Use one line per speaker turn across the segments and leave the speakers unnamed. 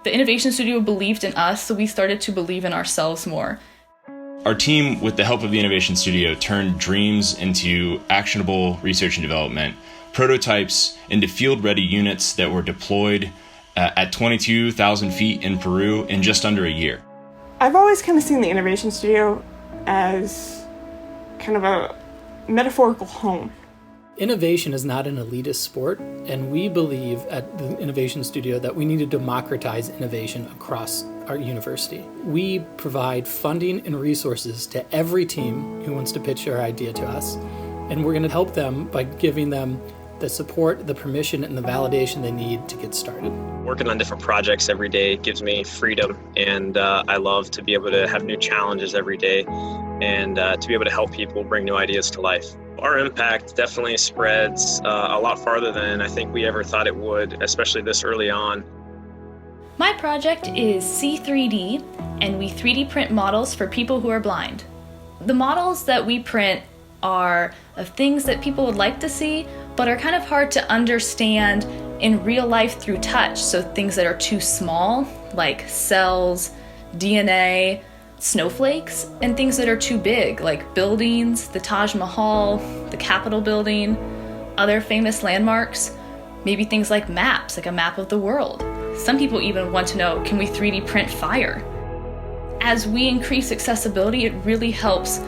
The Innovation Studio believed in us, so we started to believe in ourselves more.
Our team, with the help of the Innovation Studio, turned dreams into actionable research and development, prototypes into field-ready units that were deployed at 22,000 feet in Peru in just under a year.
I've always kind of seen the Innovation Studio as kind of a metaphorical home.
Innovation is not an elitist sport, and we believe at the Innovation Studio that we need to democratize innovation across our university. We provide funding and resources to every team who wants to pitch their idea to us, and we're going to help them by giving them the support, the permission, and the validation they need to get started.
Working on different projects every day gives me freedom, and I love to be able to have new challenges every day and to be able to help people bring new ideas to life. Our impact definitely spreads a lot farther than I think we ever thought it would, especially this early on.
My project is C3D, and we 3D print models for people who are blind. The models that we print are of things that people would like to see, but are kind of hard to understand in real life through touch. So things that are too small, like cells, DNA, snowflakes, and things that are too big, like buildings, the Taj Mahal, the Capitol building, other famous landmarks, maybe things like maps, like a map of the world. Some people even want to know, can we 3D print fire? As we increase accessibility, it really helps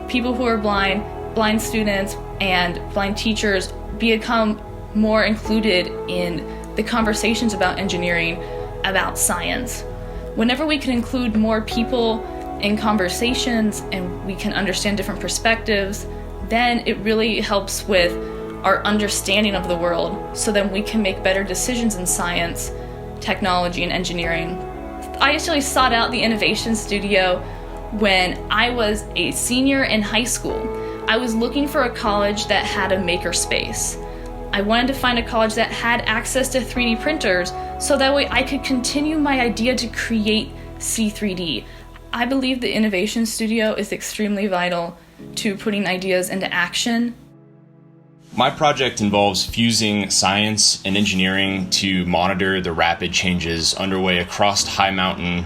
people who are blind, blind students, and blind teachers become more included in the conversations about engineering, about science. Whenever we can include more people in conversations and we can understand different perspectives, then it really helps with our understanding of the world, so then we can make better decisions in science, technology, and engineering. I actually sought out the Innovation Studio when I was a senior in high school. I was looking for a college that had a maker space. I wanted to find a college that had access to 3D printers, so that way I could continue my idea to create C3D. I believe the Innovation Studio is extremely vital to putting ideas into action.
My project involves fusing science and engineering to monitor the rapid changes underway across high mountain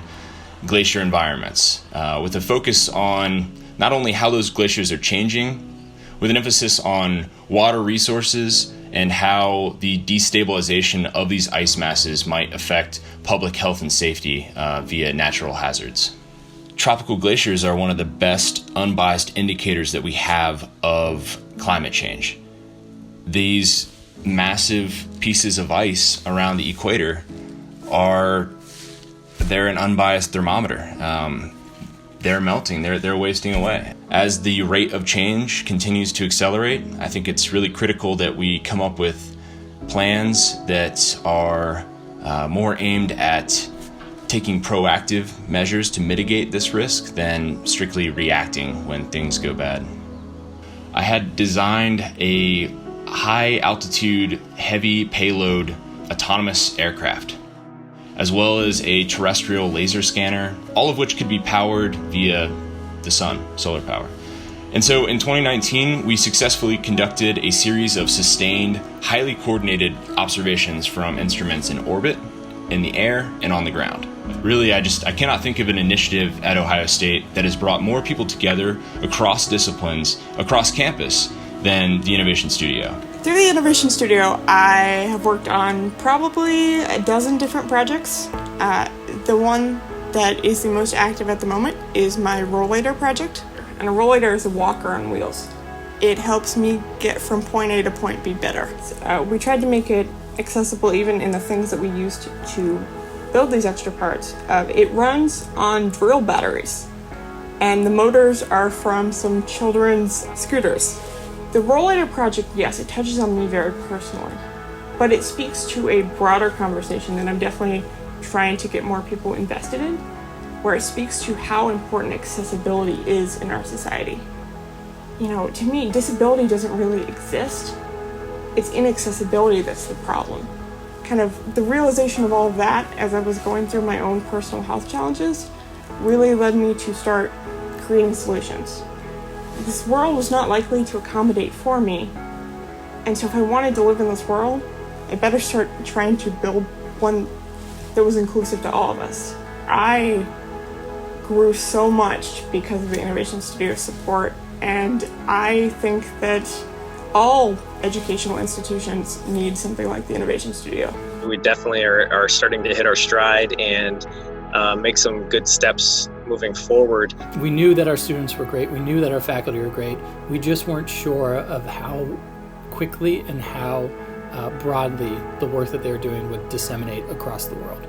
glacier environments, with a focus on not only how those glaciers are changing, with an emphasis on water resources and how the destabilization of these ice masses might affect public health and safety via natural hazards. Tropical glaciers are one of the best unbiased indicators that we have of climate change. These massive pieces of ice around the equator they're an unbiased thermometer. They're melting, they're wasting away. As the rate of change continues to accelerate, I think it's really critical that we come up with plans that are more aimed at taking proactive measures to mitigate this risk than strictly reacting when things go bad. I had designed a high altitude, heavy payload autonomous aircraft, as well as a terrestrial laser scanner, all of which could be powered via the sun, solar power. And so in 2019, we successfully conducted a series of sustained, highly coordinated observations from instruments in orbit, in the air, and on the ground. Really, I cannot think of an initiative at Ohio State that has brought more people together across disciplines, across campus, than the Innovation Studio.
Through the Innovation Studio, I have worked on probably a dozen different projects. The one that is the most active at the moment is my Rollator project. And a Rollator is a walker on wheels. It helps me get from point A to point B better. We tried to make it accessible even in the things that we used to build these extra parts. It runs on drill batteries, and the motors are from some children's scooters. The Rollator project, yes, it touches on me very personally, but it speaks to a broader conversation that I'm definitely trying to get more people invested in, where it speaks to how important accessibility is in our society. You know, to me, disability doesn't really exist. It's inaccessibility that's the problem. Kind of the realization of all of that as I was going through my own personal health challenges really led me to start creating solutions. This world was not likely to accommodate for me, and so if I wanted to live in this world, I better start trying to build one that was inclusive to all of us. I grew so much because of the Innovation Studio support, and I think that all educational institutions need something like the Innovation Studio.
We definitely are starting to hit our stride and make some good steps moving forward.
We knew that our students were great. We knew that our faculty were great. We just weren't sure of how quickly and how broadly the work that they were doing would disseminate across the world.